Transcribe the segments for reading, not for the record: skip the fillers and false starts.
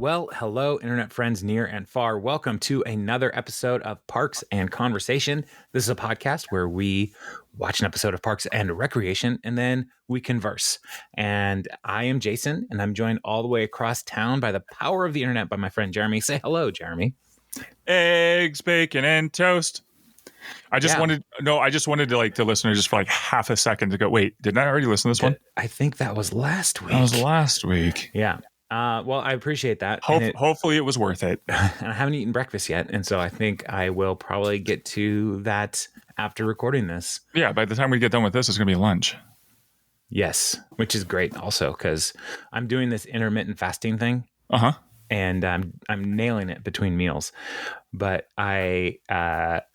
Well, hello, internet friends near and far. Welcome to another episode of Parks and Conversation. This is a podcast where we watch an episode of Parks and Recreation and then we converse. And I am Jason, and I'm joined all the way across town by the power of the internet by my friend Jeremy. Say hello, Jeremy. Eggs, bacon, and toast. I just wanted to like the listener just for like half a second to go, wait, didn't I already listen to this one? I think that was last week. That was last week. Yeah. Well, I appreciate that. Hopefully it was worth it. And I haven't eaten breakfast yet. And so I think I will probably get to that after recording this. Yeah. By the time we get done with this, it's going to be lunch. Yes. Which is great also because I'm doing this intermittent fasting thing. Uh-huh. And I'm nailing it between meals. But I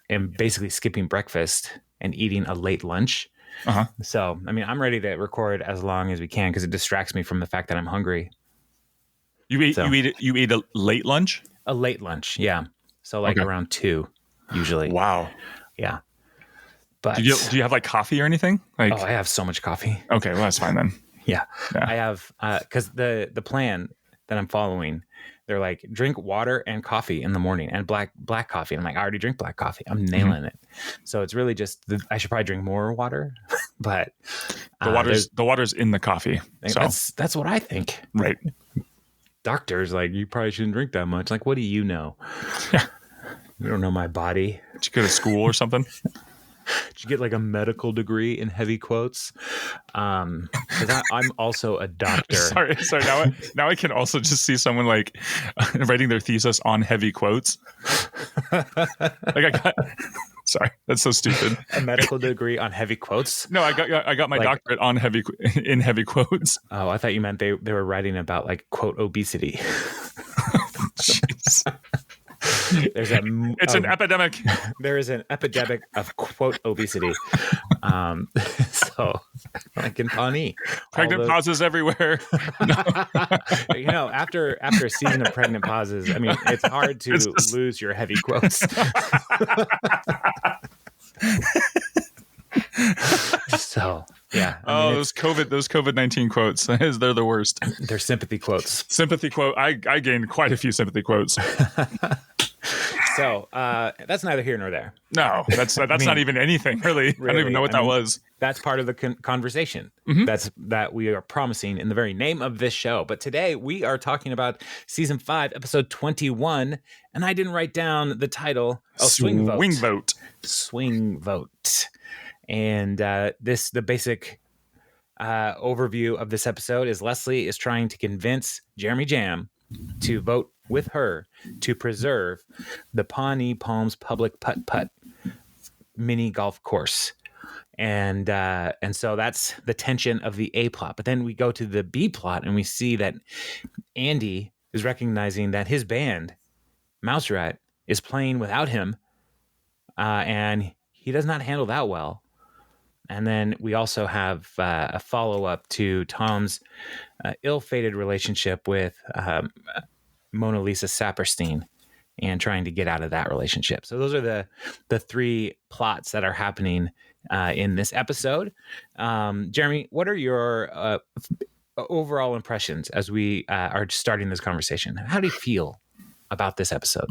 am basically skipping breakfast and eating a late lunch. Uh-huh. So, I mean, I'm ready to record as long as we can because it distracts me from the fact that I'm hungry. You eat a late lunch? A late lunch, yeah. So like around 2, usually. Wow. Yeah. But do you have like coffee or anything? Like, I have so much coffee. Okay, well that's fine then. Yeah. I have because the plan that I'm following, they're like drink water and coffee in the morning and black coffee. And I'm like, I already drink black coffee. I'm nailing it. So it's really just I should probably drink more water, but the water's in the coffie. So that's what I think. Right. Doctors like you probably shouldn't drink that much. Like, what do you know? You don't know my body. Did you go to school or something? Did you get like a medical degree in heavy quotes? Because I'm also a doctor. Sorry. Now I can also just see someone like writing their thesis on heavy quotes. Sorry, that's so stupid. A medical degree on heavy quotes? No, I got my doctorate on heavy quotes. Oh, I thought you meant they were writing about like quote obesity. Jeez. It's an epidemic. There is an epidemic of quote obesity. So like in Pawnee, pregnant pauses everywhere. After a season of pregnant pauses, I mean, it's hard to lose your heavy quotes. So yeah. Those COVID-19 quotes, they're the worst. They're sympathy quotes. Sympathy quote. I gained quite a few sympathy quotes. So that's neither here nor there. No, that's not even anything really. I don't even know what that was. That's part of the conversation. That we are promising in the very name of this show. But today we are talking about season 5, episode 21, and I didn't write down the title. Swing Vote. Swing Vote. And the basic overview of this episode is Leslie is trying to convince Jeremy Jam to vote with her to preserve the Pawnee Palms Public Putt-Putt mini golf course. And so that's the tension of the A plot. But then we go to the B plot and we see that Andy is recognizing that his band, Mouse Rat, is playing without him. And he does not handle that well. And then we also have a follow-up to Tom's ill-fated relationship with Mona Lisa Saperstein and trying to get out of that relationship. So those are the 3 plots that are happening in this episode. Jeremy, what are your overall impressions as we are starting this conversation? How do you feel about this episode?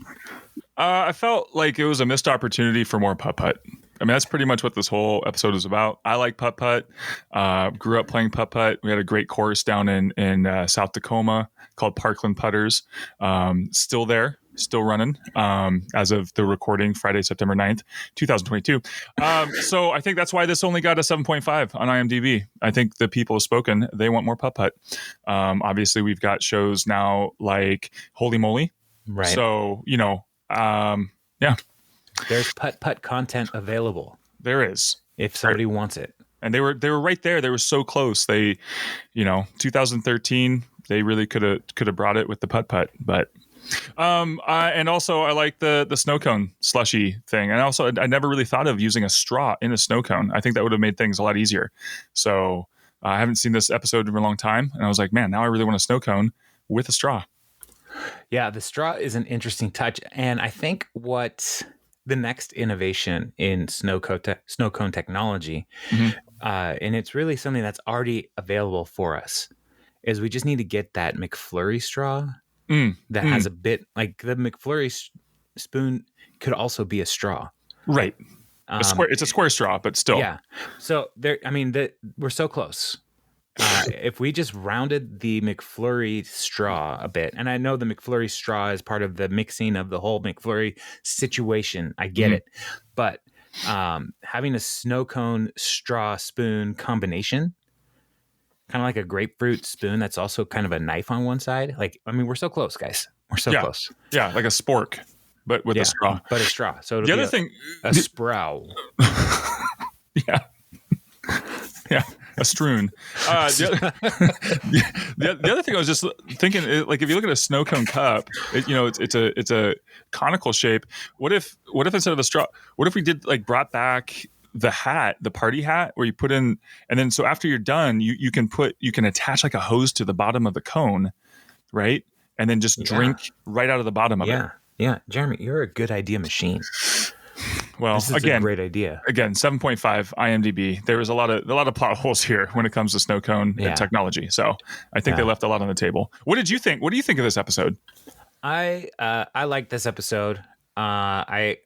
I felt like it was a missed opportunity for more putt-putt. I mean, that's pretty much what this whole episode is about. I like putt-putt. Grew up playing putt-putt. We had a great course down in South Tacoma called Parkland Putters. Still there, still running as of the recording, Friday, September 9th, 2022. So I think that's why this only got a 7.5 on IMDb. I think the people have spoken. They want more putt-putt. Obviously, we've got shows now like Holy Moly. Right. So, yeah. There's putt-putt content available. There is. If somebody wants it. And they were right there. They were so close. They, 2013, they really could have brought it with the putt-putt. But and also I like the snow cone slushy thing. And also I never really thought of using a straw in a snow cone. I think that would have made things a lot easier. So I haven't seen this episode in a long time. And I was like, man, now I really want a snow cone with a straw. Yeah, the straw is an interesting touch. And I think what the next innovation in snow cone technology, and it's really something that's already available for us, is we just need to get that McFlurry straw that has a bit like the McFlurry spoon could also be a straw. Right. It's a square straw, but still. Yeah. So we're so close. If we just rounded the McFlurry straw a bit, and I know the McFlurry straw is part of the mixing of the whole McFlurry situation. I get it. But having a snow cone straw spoon combination, kind of like a grapefruit spoon that's also kind of a knife on one side. Like, I mean, we're so close, guys. We're so close. Yeah, like a spork, but with a straw. But a straw. So it'll the be other thing, a sproul. Yeah. Yeah, a strewn. The other thing I was just thinking, like if you look at a snow cone cup, it's a conical shape. What if instead of a straw, what if we did like brought back the hat, the party hat, where you put in, and then so after you're done, you can attach like a hose to the bottom of the cone, right? And then just drink right out of the bottom of it. Yeah, Jeremy, you're a good idea machine. Well, this is a great idea. Again, 7.5 IMDb. There was a lot of plot holes here when it comes to snow cone technology. So I think they left a lot on the table. What did you think? What do you think of this episode? I like this episode. I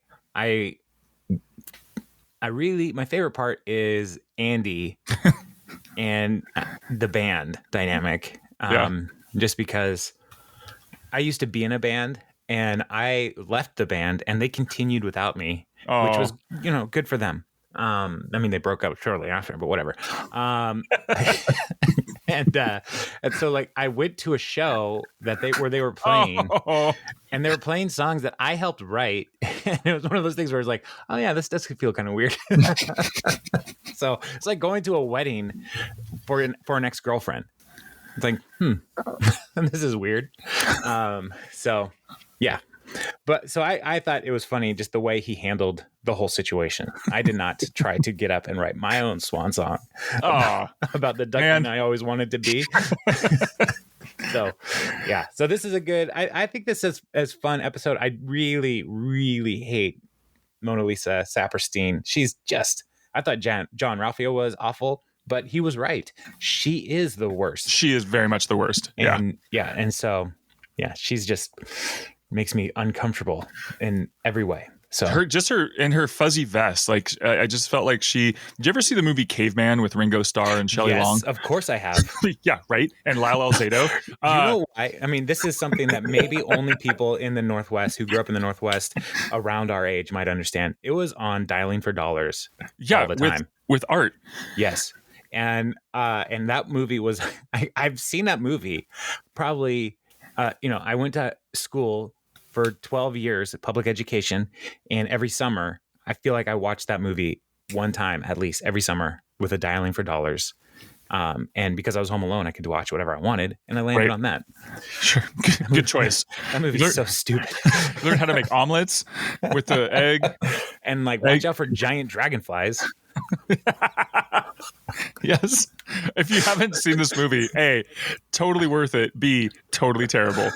really, my favorite part is Andy and the band dynamic. Just because I used to be in a band and I left the band and they continued without me. Which was, good for them. I mean, they broke up shortly after, but whatever. And so like I went to a show where they were playing, and they were playing songs that I helped write. And it was one of those things where it's like, oh yeah, this does feel kind of weird. So it's like going to a wedding for an ex-girlfriend. It's like, this is weird. So yeah. But so I thought it was funny just the way he handled the whole situation. I did not try to get up and write my own swan song about the duckling I always wanted to be. So, yeah. So this is a good, I think this is as fun episode. I really, really hate Mona Lisa Saperstein. I thought John Ralphio was awful, but he was right. She is the worst. She is very much the worst. And so, she's just makes me uncomfortable in every way. So her in her fuzzy vest, like I just felt like did you ever see the movie Caveman with Ringo Starr and Shelley Long? Yes, of course I have. Yeah, right. And Lyle Alzado. You know why? I mean, this is something that maybe only people in the Northwest who grew up in the Northwest around our age might understand. It was on Dialing for Dollars all the time. With art. Yes. And that movie was I've seen that movie probably I went to school for 12 years of public education, and every summer I feel like I watched that movie one time at least every summer with a Dialing for Dollars. And because I was home alone, I could watch whatever I wanted, and I landed on that. Sure, good choice. That movie is so stupid. Learn how to make omelets with the egg, and watch out for giant dragonflies. Yes. If you haven't seen this movie, A, totally worth it. B, totally terrible.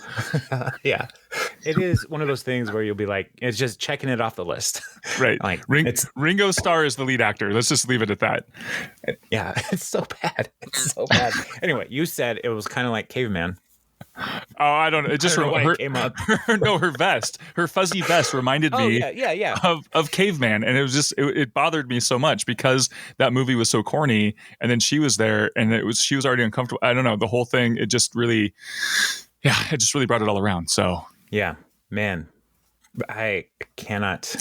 Yeah. It is one of those things where you'll be like, it's just checking it off the list. Right. Ringo Starr is the lead actor. Let's just leave it at that. Yeah. It's so bad. Anyway, you said it was kind of like Caveman. Oh, I don't know. It just came up. Her vest, her fuzzy vest reminded me of Caveman. And it was just, it bothered me so much because that movie was so corny. And then she was there and she was already uncomfortable. I don't know. The whole thing, it just really brought it all around. So yeah, man, I cannot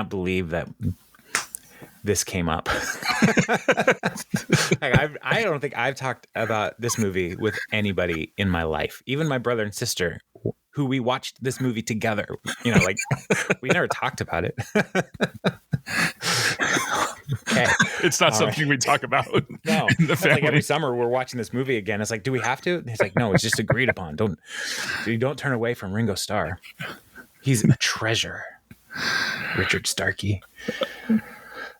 believe that this came up. I don't think I've talked about this movie with anybody in my life, even my brother and sister, who we watched this movie together. We never talked about it. Okay. It's not something we talk about. No, in the family. Like every summer we're watching this movie again. It's like, do we have to? It's like, no, it's just agreed upon. Don't turn away from Ringo Starr. He's a treasure. Richard Starkey.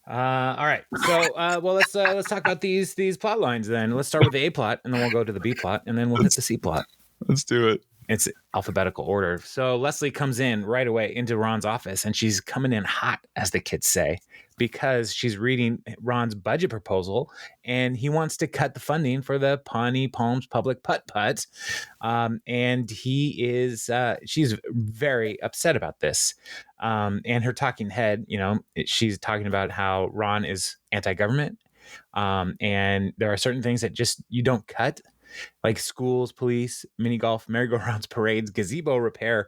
All right. So, let's talk about these plot lines then. Let's start with the A plot, and then we'll go to the B plot, and then we'll hit the C plot. Let's do it. It's alphabetical order. So Leslie comes in right away into Ron's office, and she's coming in hot, as the kids say, because she's reading Ron's budget proposal, and he wants to cut the funding for the Pawnee Palms Public Putt-Putt. And she's very upset about this. And her talking head, she's talking about how Ron is anti-government. And there are certain things that just you don't cut, like schools, police, mini golf, merry-go-rounds, parades, gazebo repair,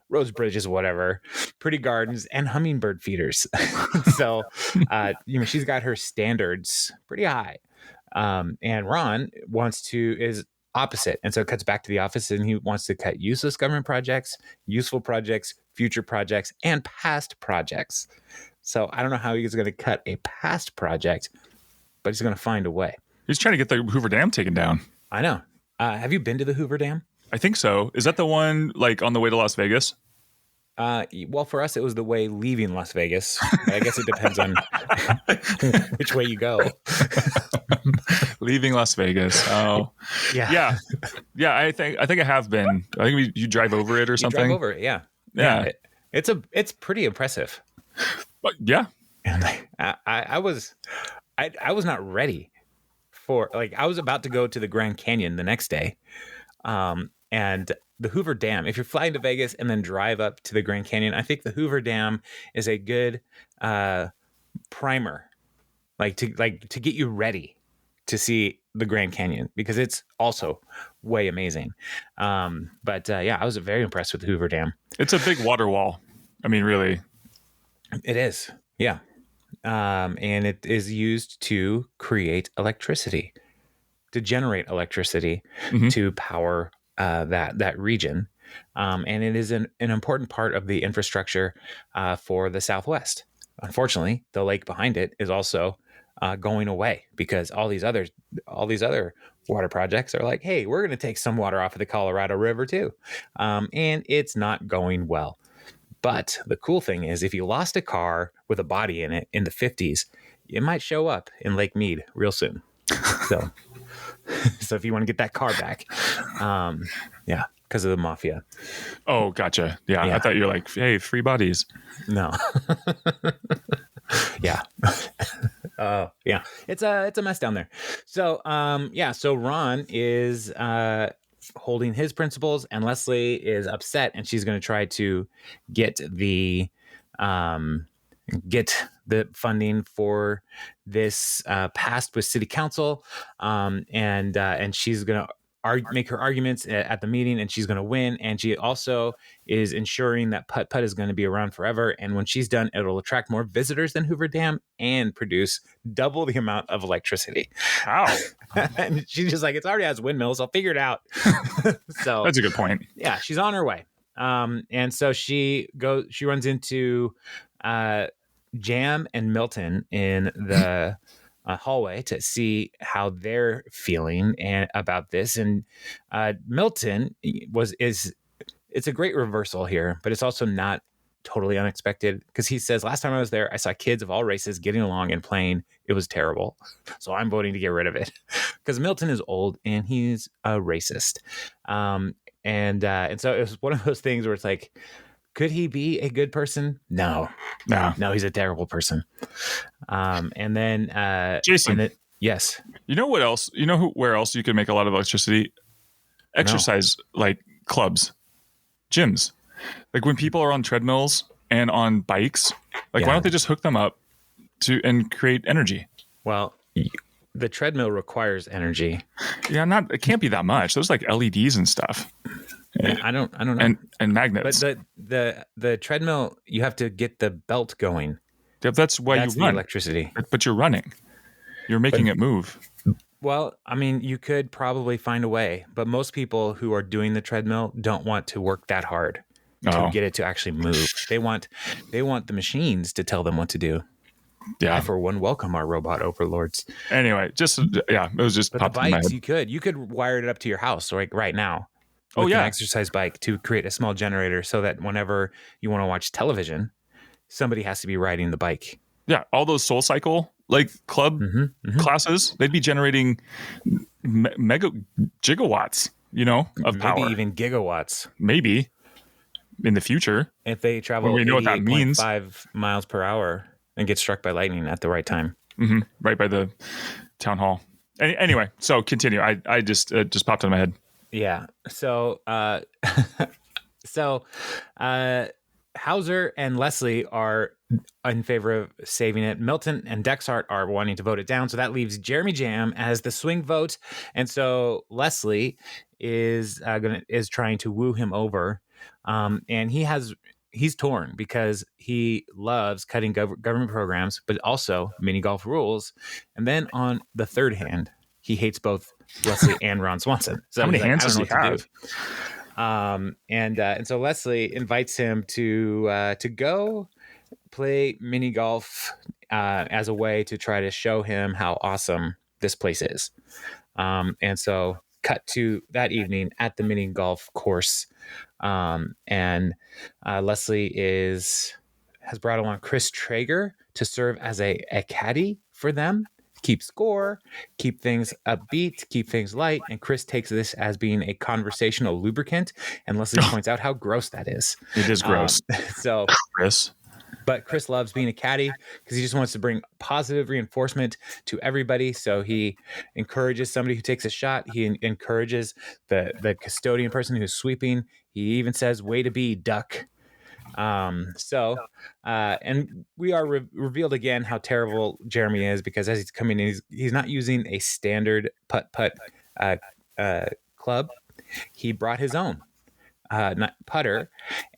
roads, bridges, whatever, pretty gardens, and hummingbird feeders. So, she's got her standards pretty high. And Ron is opposite. And so it cuts back to the office, and he wants to cut useless government projects, useful projects, future projects, and past projects. So I don't know how he's going to cut a past project, but he's going to find a way. He's trying to get the Hoover Dam taken down. I know. Have you been to the Hoover Dam? I think so. Is that the one like on the way to Las Vegas? Well, for us, it was the way leaving Las Vegas. I guess it depends on which way you go. Leaving Las Vegas. Oh, yeah. I think I have been. I think you drive over it or something. Drive over it, yeah. It's pretty impressive. But yeah, and I was not ready for, I was about to go to the Grand Canyon the next day, and the Hoover Dam. If you're flying to Vegas and then drive up to the Grand Canyon, I think the Hoover Dam is a good primer, to get you ready to see the Grand Canyon, because it's also way amazing. But I was very impressed with the Hoover Dam. It's a big water wall. I mean, really, it is. Yeah. And it is used to create electricity, to generate electricity, to power that region. And it is an important part of the infrastructure for the Southwest. Unfortunately, the lake behind it is also going away, because all these other water projects are like, hey, we're going to take some water off of the Colorado River too. And it's not going well. But the cool thing is, if you lost a car with a body in it in the 50s, it might show up in Lake Mead real soon. So if you want to get that car back, because of the mafia. Oh, gotcha. Yeah. I thought you were like, hey, free bodies. No. Yeah. Yeah. It's a mess down there. So, so Ron is holding his principles, and Leslie is upset, and she's going to try to get the funding for this passed with city council, and she's going to make her arguments at the meeting, and she's going to win. And she also is ensuring that Putt-Putt is going to be around forever, and when she's done, it'll attract more visitors than Hoover Dam and produce double the amount of electricity. Wow. And she's just like, it's already has windmills, I'll figure it out. So that's a good point. Yeah, she's on her way. And so she runs into Jam and Milton in the hallway to see how they're feeling about this. And Milton it's a great reversal here, but it's also not totally unexpected, because he says, last time I was there, I saw kids of all races getting along and playing. It was terrible. So I'm voting to get rid of it, because Milton is old and he's a racist. And so it was one of those things where it's like, could he be a good person? No, he's a terrible person. And then Jason, yes. You know what else? You know where else you could make a lot of electricity? Exercise, like clubs, gyms. Like when people are on treadmills and on bikes, why don't they just hook them up and create energy? Well, the treadmill requires energy. Yeah, it can't be that much. There's like LEDs and stuff. Yeah, I don't know. And magnets. But the treadmill, you have to get the belt going. Yeah, that's why you run. Electricity. But you're running. You're making it move. Well, I mean, you could probably find a way, but most people who are doing the treadmill don't want to work that hard to get it to actually move. They want the machines to tell them what to do. Yeah. I, for one, welcome our robot overlords. Anyway, it was just. But the bikes, you could wire it up to your house right now. With an exercise bike to create a small generator, so that whenever you want to watch television, somebody has to be riding the bike. Yeah, all those Soul Cycle classes, they'd be generating mega gigawatts. of maybe power. even gigawatts. Maybe in the future. If they travel When we know what that means. 88.5 miles per hour and get struck by lightning at the right time. Mm-hmm. Right by the town hall. Anyway, so continue. I just it just popped in my head. Yeah. So Hauser and Leslie are in favor of saving it. Milton and Dexhart are wanting to vote it down. So that leaves Jeremy Jam as the swing vote. And so Leslie is trying to woo him over. And he's torn because he loves cutting government programs, but also mini golf rules. And then on the third hand, he hates both Leslie and Ron Swanson. So how many hands does he have? And so Leslie invites him to go play mini golf as a way to try to show him how awesome this place is. And so cut to that evening at the mini golf course. And Leslie has brought along Chris Traeger to serve as a caddy for them. Keep score, keep things upbeat, keep things light. And Chris takes this as being a conversational lubricant. And Leslie points out how gross that is. It is gross. But Chris loves being a caddy because he just wants to bring positive reinforcement to everybody. So he encourages somebody who takes a shot. He encourages the custodian person who's sweeping. He even says, "Way to be, duck." And we are revealed again how terrible Jeremy is, because as he's coming in, he's not using a standard putt club. He brought his own not putter,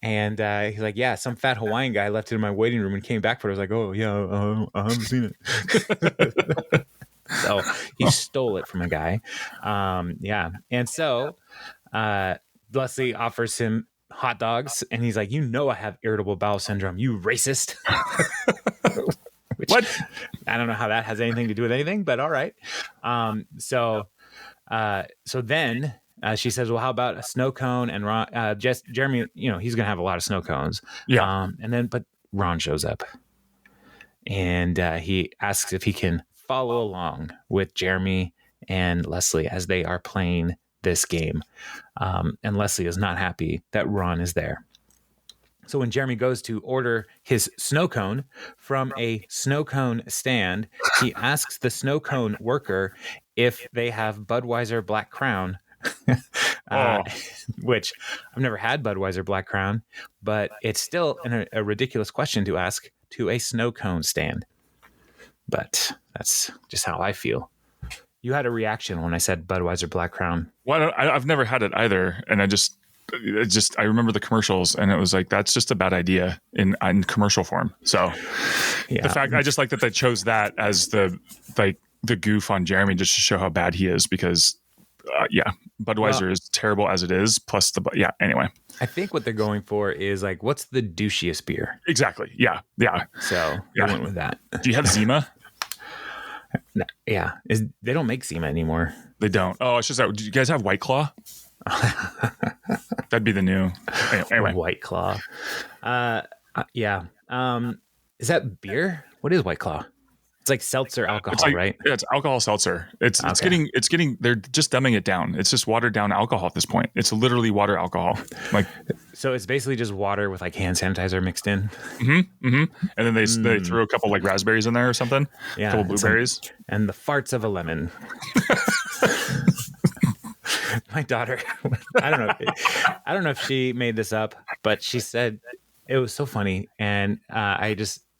and he's like, yeah, some fat Hawaiian guy left it in my waiting room and came back for it. I was like, oh yeah, I haven't seen it. So he stole it from a guy. And so Leslie offers him hot dogs, and he's like, I have irritable bowel syndrome, you racist. What? I don't know how that has anything to do with anything, but all right. So then she says, well, how about a snow cone? And Ron, Jeremy, he's gonna have a lot of snow cones. But Ron shows up, and he asks if he can follow along with Jeremy and Leslie as they are playing this game. And Leslie is not happy that Ron is there. So when Jeremy goes to order his snow cone from a snow cone stand, he asks the snow cone worker if they have Budweiser Black Crown, which I've never had Budweiser Black Crown, but it's still a ridiculous question to ask to a snow cone stand. But that's just how I feel. You had a reaction when I said Budweiser Black Crown. Well, I've never had it either, and I remember the commercials, and it was like, that's just a bad idea in commercial form. So the fact, I just like that they chose that as the goof on Jeremy, just to show how bad he is, because Budweiser is terrible as it is. Plus anyway. I think what they're going for is like, what's the douchiest beer? Exactly. Yeah. Yeah. So I went with that. Do you have Zima? No, yeah. They don't make Zima anymore. They don't. Oh, it's just that. Do you guys have White Claw? That'd be the new. Anyway. White Claw. Yeah. Is that beer? What is White Claw? It's like seltzer alcohol, right? Yeah, it's alcohol seltzer. It's getting. They're just dumbing it down. It's just watered down alcohol at this point. It's literally water alcohol. So it's basically just water with like hand sanitizer mixed in. Mm-hmm. Mm-hmm. And then they threw a couple like raspberries in there or something. Yeah, a couple blueberries and the farts of a lemon. My daughter, I don't know if she made this up, but she said it was so funny, and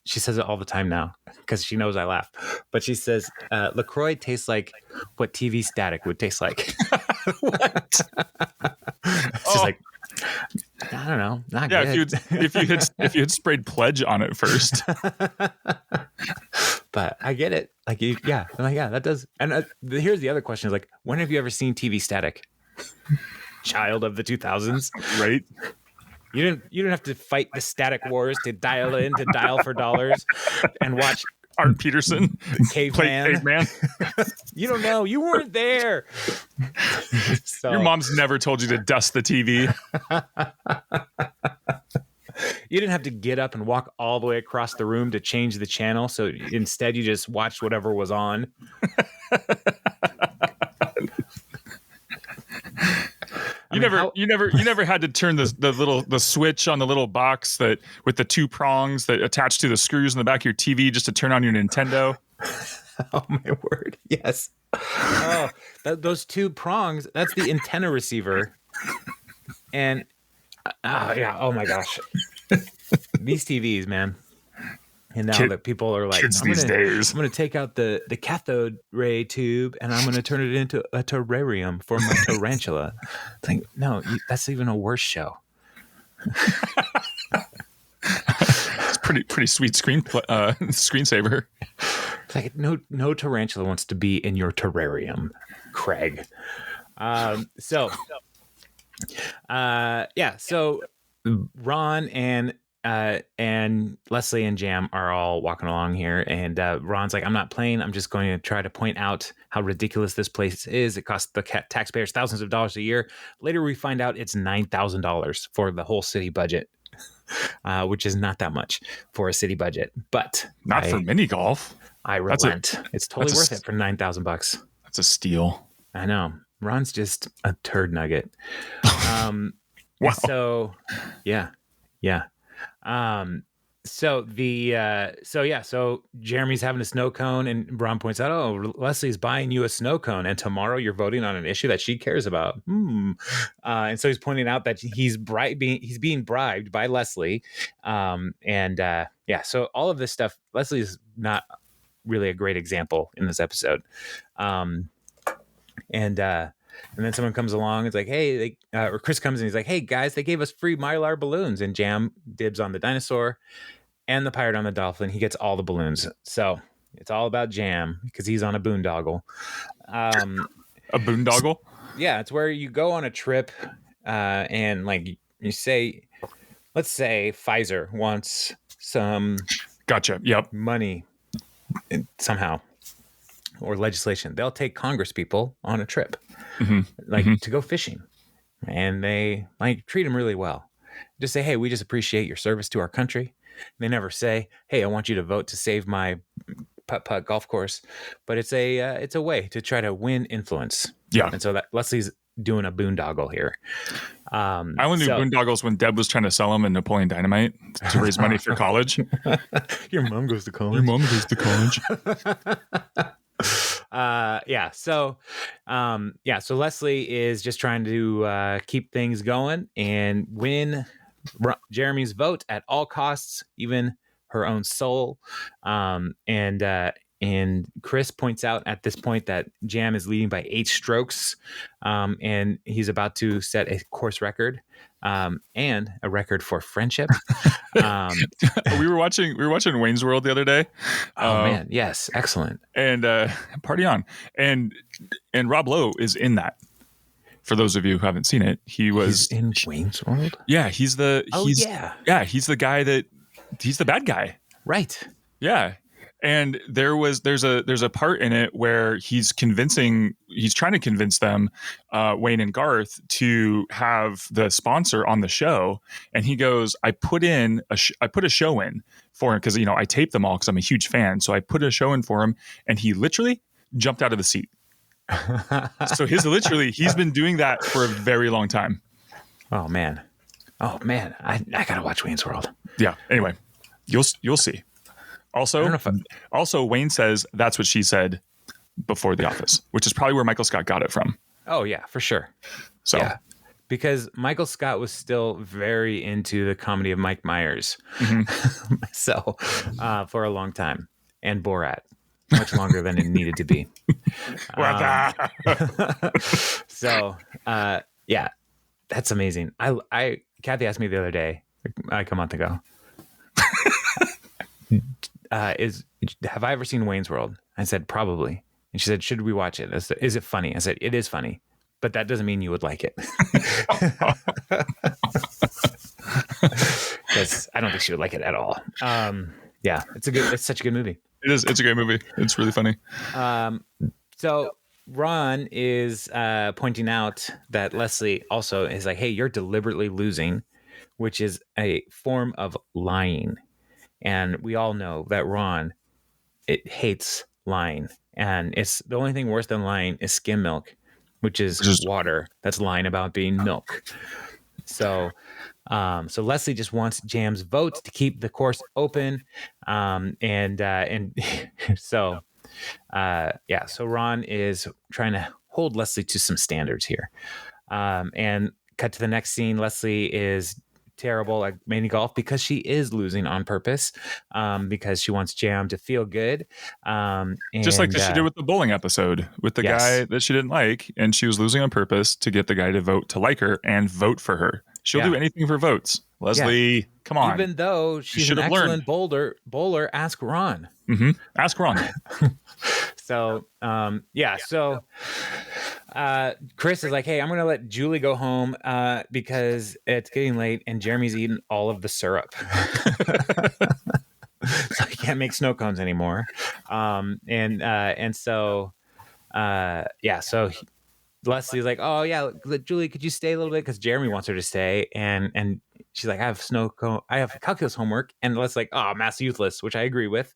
she says it all the time now because she knows I laugh. But she says LaCroix tastes like what TV static would taste like. What? She's like, I don't know, not good. if you had sprayed Pledge on it first. But I get it. Like, I'm like, yeah, that does. And here's the other question: is like, when have you ever seen TV static? Child of the 2000s, right? You didn't have to fight the static wars to dial for dollars and watch Art Peterson caveman. You don't know. You weren't there. So, your mom's never told you to dust the TV. You didn't have to get up and walk all the way across the room to change the channel. So instead, you just watched whatever was on. You never had to turn the switch on the little box that with the 2 prongs that attach to the screws in the back of your TV just to turn on your Nintendo. Oh my word! Yes. Oh, those 2 prongs. That's the antenna receiver. And yeah. Oh my gosh. These TVs, man. And now that people are like, I'm gonna take out the cathode ray tube and I'm gonna turn it into a terrarium for my tarantula. It's like, no, that's even a worse show. It's pretty sweet screensaver. It's like no tarantula wants to be in your terrarium, Craig. So Ron and Leslie and Jam are all walking along here, and Ron's like, I'm not playing. I'm just going to try to point out how ridiculous this place is. It costs the taxpayers thousands of dollars a year. Later, we find out it's $9,000 for the whole city budget, which is not that much for a city budget. But not for mini golf. I relent. It's totally worth it for $9,000. That's a steal. I know. Ron's just a turd nugget. Wow. So, yeah. So Jeremy's having a snow cone, and Ron points out, oh, Leslie's buying you a snow cone, and tomorrow you're voting on an issue that she cares about. And so he's pointing out that he's being bribed by Leslie. So all of this stuff, Leslie's not really a great example in this episode. And then someone comes along. It's like, hey, or Chris comes and he's like, hey guys, they gave us free Mylar balloons, and Jam dibs on the dinosaur and the pirate on the dolphin. He gets all the balloons. So it's all about Jam because he's on a boondoggle. A boondoggle? Yeah, it's where you go on a trip and like you say, let's say Pfizer wants some money somehow or legislation. They'll take Congress people on a trip. To go fishing, and they like treat them really well. Just say, hey, we just appreciate your service to our country. They never say, hey, I want you to vote to save my putt-putt golf course, but it's a way to try to win influence. Yeah. And so that Leslie's doing a boondoggle here. I only knew boondoggles when Deb was trying to sell them in Napoleon Dynamite to raise money for college. Your mom goes to college. So Leslie is just trying to keep things going and win Jeremy's vote at all costs, even her own soul. And Chris points out at this point that Jam is leading by 8 strokes, and he's about to set a course record and a record for friendship. We were watching Wayne's World the other day. Oh man, yes, excellent. And party on. And Rob Lowe is in that. For those of you who haven't seen it, he's in Wayne's World. Yeah, he's the guy he's the bad guy. Right. Yeah. And there's a part in it where he's trying to convince them, Wayne and Garth, to have the sponsor on the show. And he goes, I put a show in for him because, I tape them all because I'm a huge fan. So I put a show in for him, and he literally jumped out of the seat. So he's been doing that for a very long time. Oh man. I gotta watch Wayne's World. Yeah. Anyway, you'll see. Also, Wayne says that's what she said before The Office, which is probably where Michael Scott got it from. Oh yeah, for sure. So, yeah. Because Michael Scott was still very into the comedy of Mike Myers. So, for a long time, and Borat, much longer than it needed to be. Yeah, that's amazing. Kathy asked me the other day, like a month ago, have I ever seen Wayne's World? I said, probably. And she said, should we watch it? I said, is it funny? I said, it is funny, but that doesn't mean you would like it. Because I don't think she would like it at all. Yeah, it's such a good movie. It is. It's a great movie. It's really funny. So Ron is pointing out that Leslie also is like, hey, you're deliberately losing, which is a form of lying. And we all know that Ron, it hates lying. And it's the only thing worse than lying is skim milk. which is water that's lying about being milk. So Leslie just wants Jam's vote to keep the course open. And so Ron is trying to hold Leslie to some standards here. And cut to the next scene. Leslie is terrible at mini golf because she is losing on purpose, because she wants Jam to feel good. Just like she did with the bowling episode with the guy that she didn't like, and she was losing on purpose to get the guy to vote to like her and vote for her. She'll do anything for votes. Leslie, come on. Even though she's an excellent bowler, ask Ron. Mm-hmm. Ask Ron. So Chris is like, hey, I'm going to let Julie go home because it's getting late and Jeremy's eaten all of the syrup. So he can't make snow cones anymore. So Leslie's like, oh yeah, Julie, could you stay a little bit? Because Jeremy wants her to stay. And she's like, I have calculus homework. And Leslie's like, oh, mass youthless, which I agree with.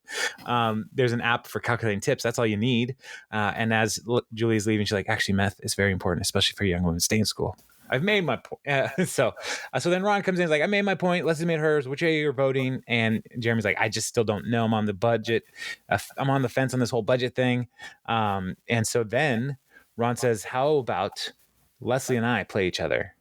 There's an app for calculating tips. That's all you need. And as Julie's leaving, she's like, actually, math is very important, especially for young women. Stay in school. I've made my point. So then Ron comes in and is like, I made my point. Leslie made hers. Which way you're voting? And Jeremy's like, I just still don't know. I'm on the budget. I'm on the fence on this whole budget thing. And so then Ron says, how about Leslie and I play each other?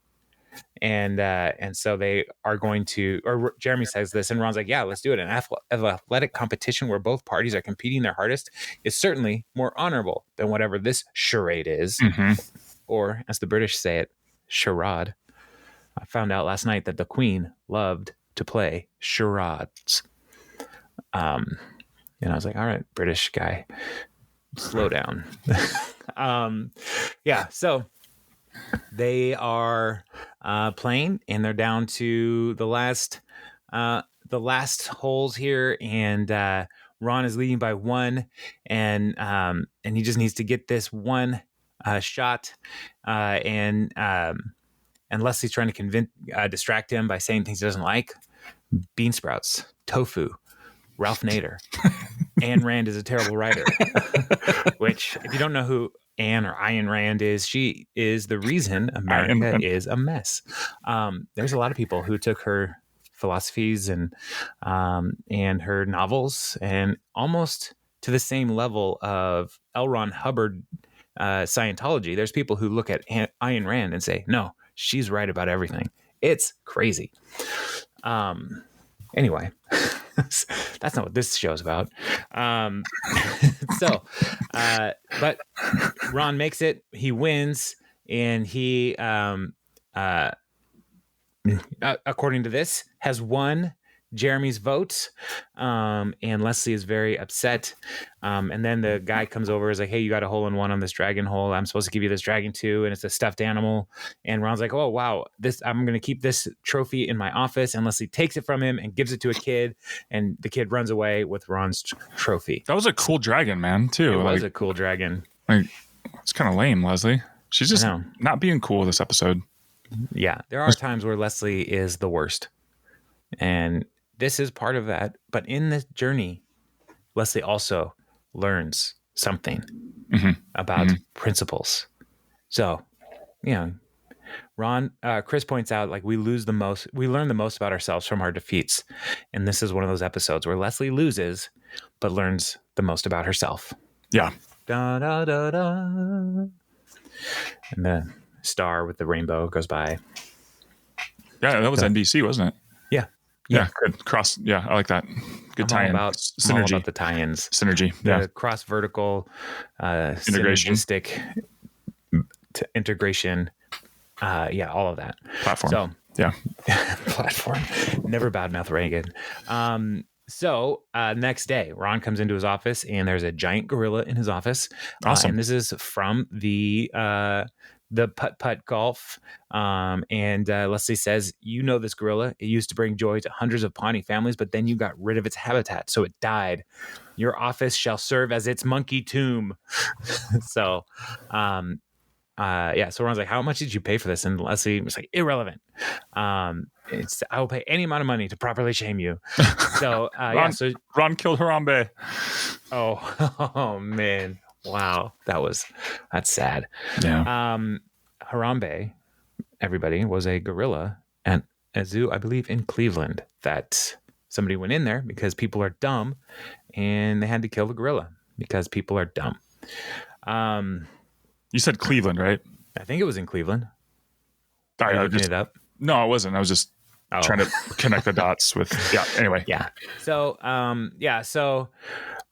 And so they are going to, or Jeremy says this, and Ron's like, yeah, let's do it. An athletic competition where both parties are competing their hardest is certainly more honorable than whatever this charade is. Mm-hmm. Or, as the British say it, charade. I found out last night that the Queen loved to play charades. And I was like, all right, British guy, slow down. So they are playing, and they're down to the last holes here, and Ron is leading by 1, and he just needs to get this one shot, and Leslie's trying to distract him by saying things he doesn't like: bean sprouts, tofu, Ralph Nader. Ayn Rand is a terrible writer. Which, if you don't know who Anne or Ayn Rand is, she is the reason America is a mess. There's a lot of people who took her philosophies and her novels and almost to the same level of L. Ron Hubbard Scientology. There's people who look at Ayn Rand and say, no, she's right about everything. It's crazy. Anyway, that's not what this show's about. But Ron makes it. He wins, and he, according to this, has won Jeremy's vote. And Leslie is very upset. And then the guy comes over, is like, hey, you got a hole in one on this dragon hole. I'm supposed to give you this dragon too. And it's a stuffed animal. And Ron's like, oh, wow, I'm going to keep this trophy in my office. And Leslie takes it from him and gives it to a kid. And the kid runs away with Ron's trophy. That was a cool dragon, man, too. It was a cool dragon. It's kind of lame, Leslie. She's just not being cool this episode. Yeah, there are times where Leslie is the worst. And this is part of that. But in this journey, Leslie also learns something about principles. So, Chris points out, like, we learn the most about ourselves from our defeats. And this is one of those episodes where Leslie loses, but learns the most about herself. Yeah. Da, da, da, da. And the star with the rainbow goes by. Yeah, that was NBC, wasn't it? Yeah. Good cross. Yeah, I like that. Good tie-in. Synergy. All about the tie-ins. Synergy. The cross-vertical integration. Synergistic integration. All of that. Platform. So, yeah. Platform. Never badmouth Reagan. Next day, Ron comes into his office, and there's a giant gorilla in his office. Awesome. And this is from the putt-putt golf. And Leslie says, you know this gorilla. It used to bring joy to hundreds of Pawnee families, but then you got rid of its habitat, so it died. Your office shall serve as its monkey tomb. So Ron's like, how much did you pay for this? And Leslie was like, irrelevant. I will pay any amount of money to properly shame you. So Ron killed Harambe. Oh man. Wow, that's sad. Yeah. Harambe, everybody, was a gorilla at a zoo, I believe, in Cleveland. That somebody went in there because people are dumb, and they had to kill the gorilla because people are dumb. You said Cleveland, right? I think it was in Cleveland. Are I you looking just, it up? No, I wasn't. I was just trying to connect the dots with. Yeah. Anyway. Yeah. So, So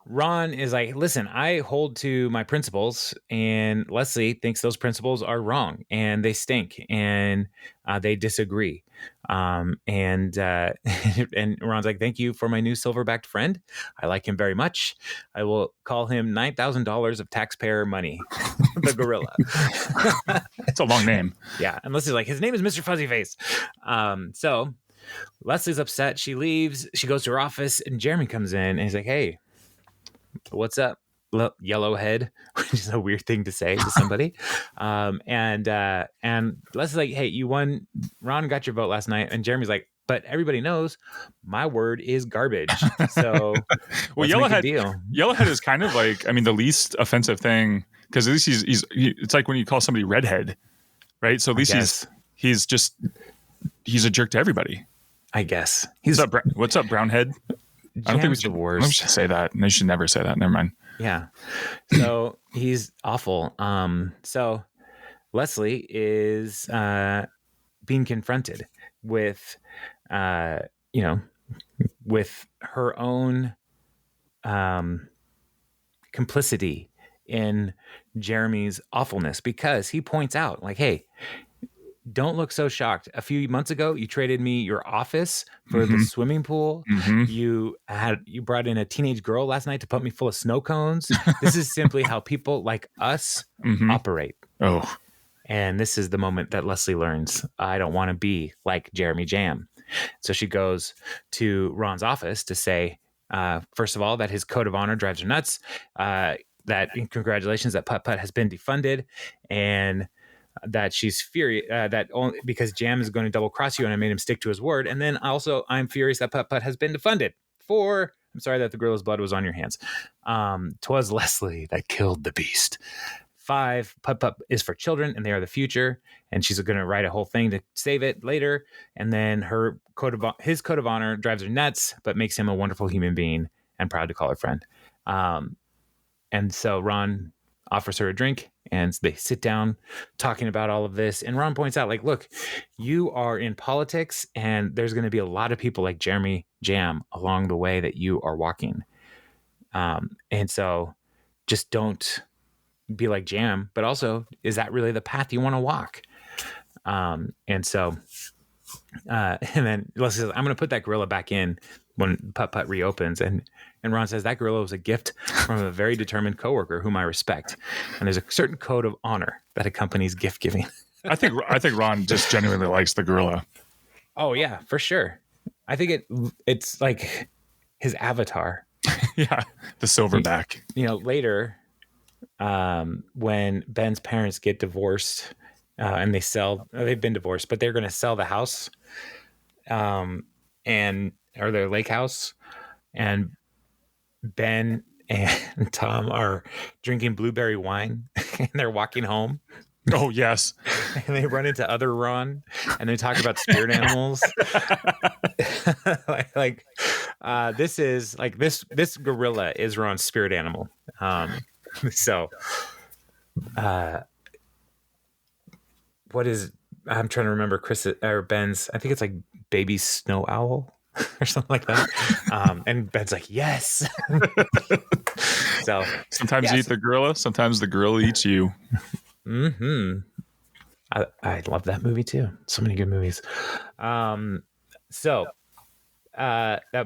Ron is like, listen, I hold to my principles, and Leslie thinks those principles are wrong and they stink, and they disagree. And and Ron's like, thank you for my new silverbacked friend. I like him very much. I will call him $9,000 of taxpayer money, the gorilla. It's a long name. Yeah. And Leslie's like, his name is Mr. Fuzzy Face. So Leslie's upset. She leaves. She goes to her office, and Jeremy comes in, and he's like, hey, what's up, yellowhead? Which is a weird thing to say to somebody. And Leslie's like, hey, you won. Ron got your vote last night. And Jeremy's like, but everybody knows my word is garbage. So well, Yellowhead is kind of like, I mean, the least offensive thing, because at least it's like when you call somebody redhead, right? So at least he's a jerk to everybody. I guess. What's up, brownhead? I don't think we should. We should say that. No, you should never say that. Never mind. Yeah. So he's awful. So Leslie is being confronted with, with her own complicity in Jeremy's awfulness, because he points out, like, hey, don't look so shocked. A few months ago, you traded me your office for the swimming pool. You brought in a teenage girl last night to put me full of snow cones. This is simply how people like us operate. Oh. And this is the moment that Leslie learns, I don't want to be like Jeremy Jam. So she goes to Ron's office to say, first of all, that his code of honor drives her nuts. That congratulations, that Putt Putt has been defunded, and that she's furious that only because Jam is going to double cross you, and I made him stick to his word. And then also, I'm furious that Putt Putt has been defunded. I'm sorry that the gorilla's blood was on your hands. 'Twas Leslie that killed the beast. 5, Putt Putt is for children, and they are the future. And she's going to write a whole thing to save it later. And then his code of honor drives her nuts, but makes him a wonderful human being and proud to call her friend. And so Ron offers her a drink, and they sit down talking about all of this. And Ron points out, like, look, you are in politics, and there's going to be a lot of people like Jeremy Jam along the way that you are walking. And so just don't be like Jam, but also, is that really the path you want to walk? And then Leslie says, I'm going to put that gorilla back in when Putt Putt reopens. And Ron says, that gorilla was a gift from a very determined coworker whom I respect. And there's a certain code of honor that accompanies gift giving. I think Ron just genuinely likes the gorilla. Oh yeah, for sure. I think it's like his avatar. Yeah, the silverback. Later, when Ben's parents get divorced, and they've been divorced, but they're going to sell the house, or their lake house, and Ben and Tom are drinking blueberry wine, and they're walking home. Oh yes, and they run into other Ron, and they talk about spirit animals. This is like this gorilla is Ron's spirit animal. What is, I'm trying to remember Chris or Ben's, I think it's like baby snow owl or something like that. And Ben's like, yes. So sometimes you eat the gorilla, sometimes the gorilla eats you. I love that movie too. So many good movies. That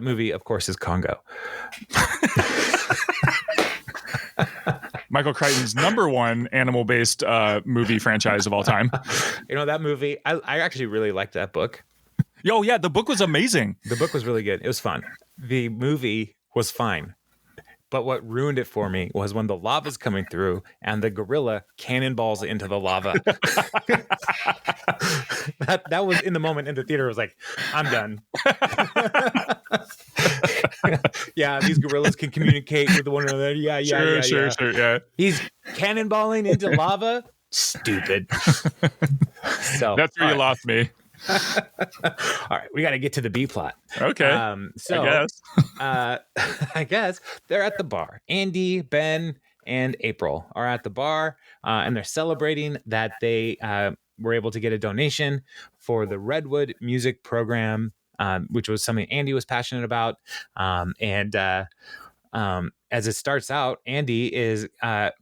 movie, of course, is Congo. Michael Crichton's #1 animal-based movie franchise of all time. That movie, I actually really liked that book. Oh, yeah, the book was amazing. The book was really good. It was fun. The movie was fine. But what ruined it for me was when the lava's coming through and the gorilla cannonballs into the lava. that was in the moment in the theater. I was like, I'm done. Yeah, these gorillas can communicate with one another. Yeah. Sure. Yeah. He's cannonballing into lava. Stupid. So That's where you lost me. All right, we got to get to the B plot. Okay. I guess. I guess they're at the bar. Andy, Ben, and April are at the bar, and they're celebrating that they were able to get a donation for the Redwood Music Program, which was something Andy was passionate about. As it starts out, Andy is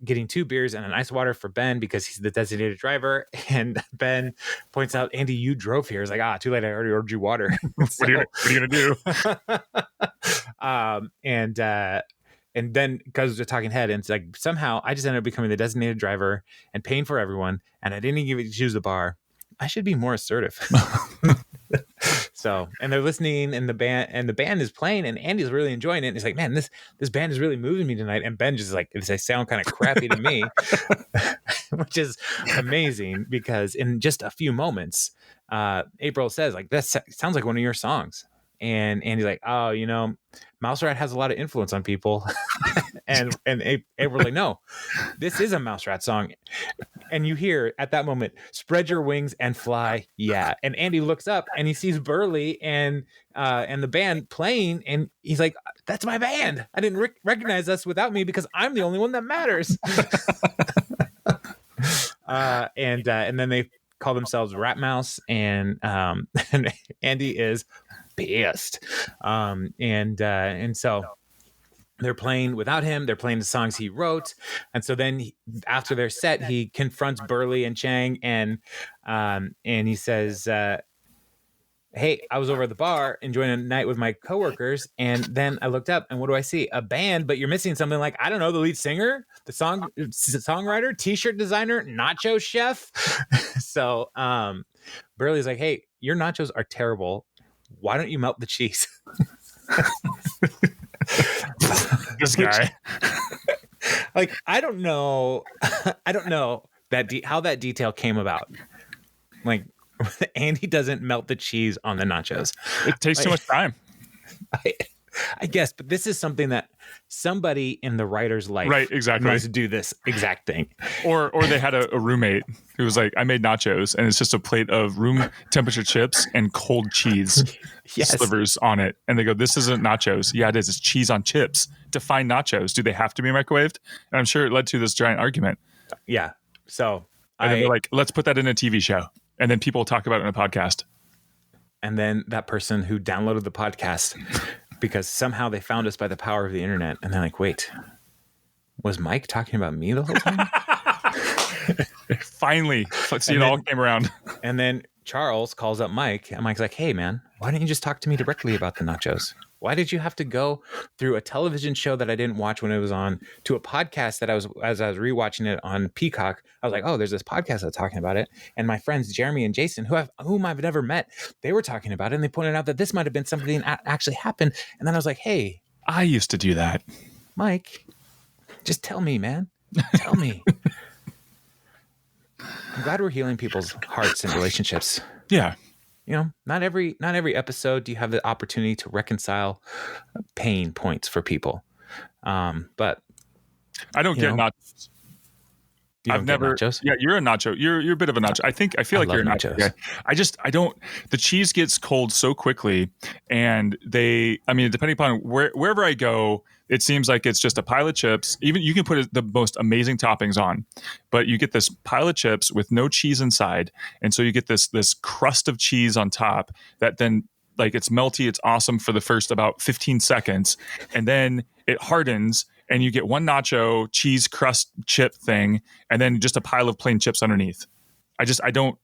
getting 2 beers and an ice water for Ben because he's the designated driver. And Ben points out, Andy, you drove here. He's like, too late. I already ordered you water. What are you going to do? And then goes to talking head, and it's like, somehow I just ended up becoming the designated driver and paying for everyone. And I didn't even choose the bar. I should be more assertive. So, and they're listening, and the band is playing, and Andy's really enjoying it. And he's like, man, this band is really moving me tonight. And Ben just like, they sound kind of crappy to me, which is amazing because in just a few moments, April says, like, this sounds like one of your songs. And Andy's like, oh, Mouse Rat has a lot of influence on people. and April's like, no, this is a Mouse Rat song. And you hear at that moment, spread your wings and fly. Yeah. And Andy looks up and he sees Burley and the band playing. And he's like, that's my band. I didn't recognize us without me because I'm the only one that matters. And then they call themselves Rat Mouse, and Andy is pissed. And so they're playing without him. They're playing the songs he wrote. And so then after their set, he confronts Burley and Chang, and he says, hey, I was over at the bar enjoying a night with my coworkers, and then I looked up, and what do I see? A band, but you're missing something like, I don't know, the lead singer, the songwriter, t-shirt designer, nacho chef. So Burley's like, hey, your nachos are terrible. Why don't you melt the cheese? This guy. Like, I don't know how that detail came about. Like, Andy doesn't melt the cheese on the nachos. It takes too much time. I guess, but this is something that somebody in the writer's life knows to do this exact thing. Or they had a roommate who was like, I made nachos, and it's just a plate of room temperature chips and cold cheese slivers on it. And they go, this isn't nachos. Yeah, it is. It's cheese on chips. Define nachos. Do they have to be microwaved? And I'm sure it led to this giant argument. Yeah. So and then they're like, let's put that in a TV show. And then people talk about it in a podcast. And then that person who downloaded the podcast, because somehow they found us by the power of the internet, and they're like, wait, was Mike talking about me the whole time? Finally, let's see, it all came around. And then Charles calls up Mike, and Mike's like, hey, man, why didn't you just talk to me directly about the nachos? Why did you have to go through a television show that I didn't watch when it was on to a podcast that as I was rewatching it on Peacock, I was like, oh, there's this podcast that's talking about it. And my friends, Jeremy and Jason, whom I've never met, they were talking about it. And they pointed out that this might've been something that actually happened. And then I was like, hey, I used to do that. Mike, just tell me, man. Tell me. I'm glad we're healing people's hearts and relationships. Yeah. Not every episode do you have the opportunity to reconcile pain points for people. But I don't get nachos. I've never. Nachos? Yeah, you're a nacho. You're a bit of a nacho. I feel like you're a nacho guy. I don't. The cheese gets cold so quickly, and depending upon wherever I go, it seems like it's just a pile of chips. Even you can put the most amazing toppings on, but you get this pile of chips with no cheese inside, and so you get this crust of cheese on top that then, like, it's melty, it's awesome for the first about 15 seconds, and then it hardens. And you get one nacho cheese crust chip thing, and then just a pile of plain chips underneath. I don't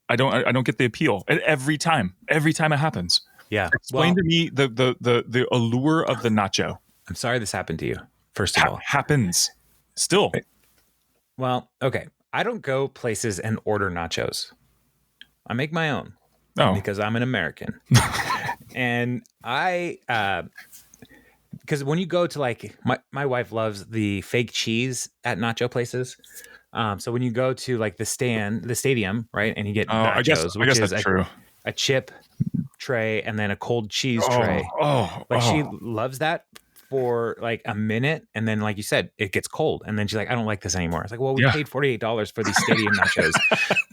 get the appeal. And every time it happens. Yeah. Explain to me the allure of the nacho. I'm sorry this happened to you. First of all, happens still. Well, okay. I don't go places and order nachos. I make my own. Oh, because I'm an American, and because when you go to, like, my wife loves the fake cheese at nacho places. So when you go to, like, the stadium, right, and you get nachos, I guess that's true. A chip tray and then a cold cheese tray. She loves that for like a minute, and then, like you said, it gets cold, and then she's like, I don't like this anymore. It's like, well, we paid $48 for these stadium nachos,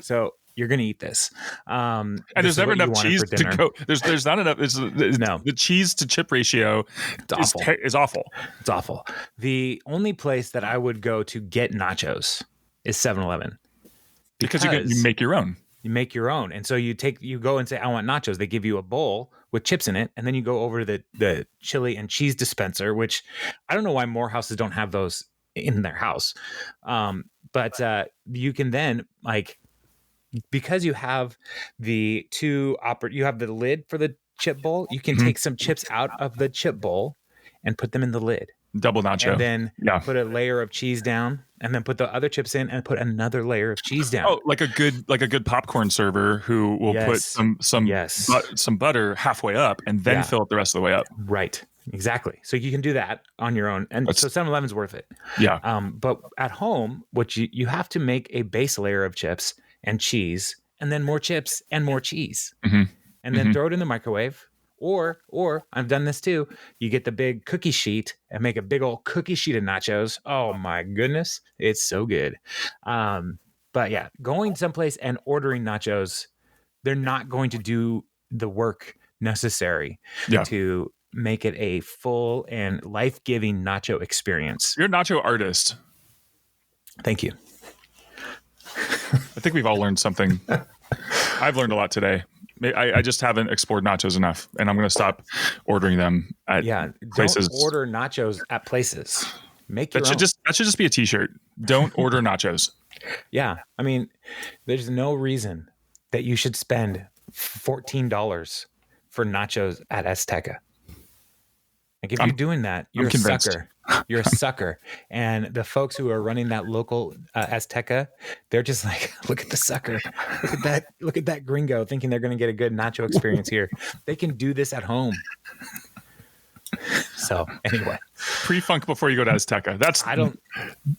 so you're gonna eat this. And there's never enough cheese to go. There's not enough. No, the cheese to chip ratio is awful. It's awful. The only place that I would go to get nachos is 7-Eleven, because you make your own. You make your own, and so you go and say, I want nachos. They give you a bowl with chips in it, and then you go over to the chili and cheese dispenser, which I don't know why more houses don't have those in their house. But you can then, like, because you have you have the lid for the chip bowl, you can take some chips out of the chip bowl and put them in the lid. Double nacho. And then put a layer of cheese down, and then put the other chips in and put another layer of cheese down. Oh, like a good popcorn server who will put some butter halfway up and then fill it the rest of the way up. Right. Exactly. So you can do that on your own. And so 7-Eleven's worth it. Yeah. But at home, what you have to make a base layer of chips and cheese, and then more chips and more cheese. And then throw it in the microwave. Or I've done this too. You get the big cookie sheet and make a big old cookie sheet of nachos. Oh my goodness. It's so good. But yeah, going someplace and ordering nachos, they're not going to do the work necessary to make it a full and life-giving nacho experience. You're a nacho artist. Thank you. I think we've all learned something. I've learned a lot today. I just haven't explored nachos enough, and I'm going to stop ordering them at places. Don't order nachos at places. Make your own. That should just be a T-shirt. Don't order nachos. Yeah, I mean, there's no reason that you should spend $14 for nachos at Azteca. Like, if you're doing that, you're a sucker. You're a sucker. And the folks who are running that local Azteca, they're just like, look at the sucker. Look at that gringo thinking they're going to get a good nacho experience here. They can do this at home. So anyway, pre-funk before you go to Azteca.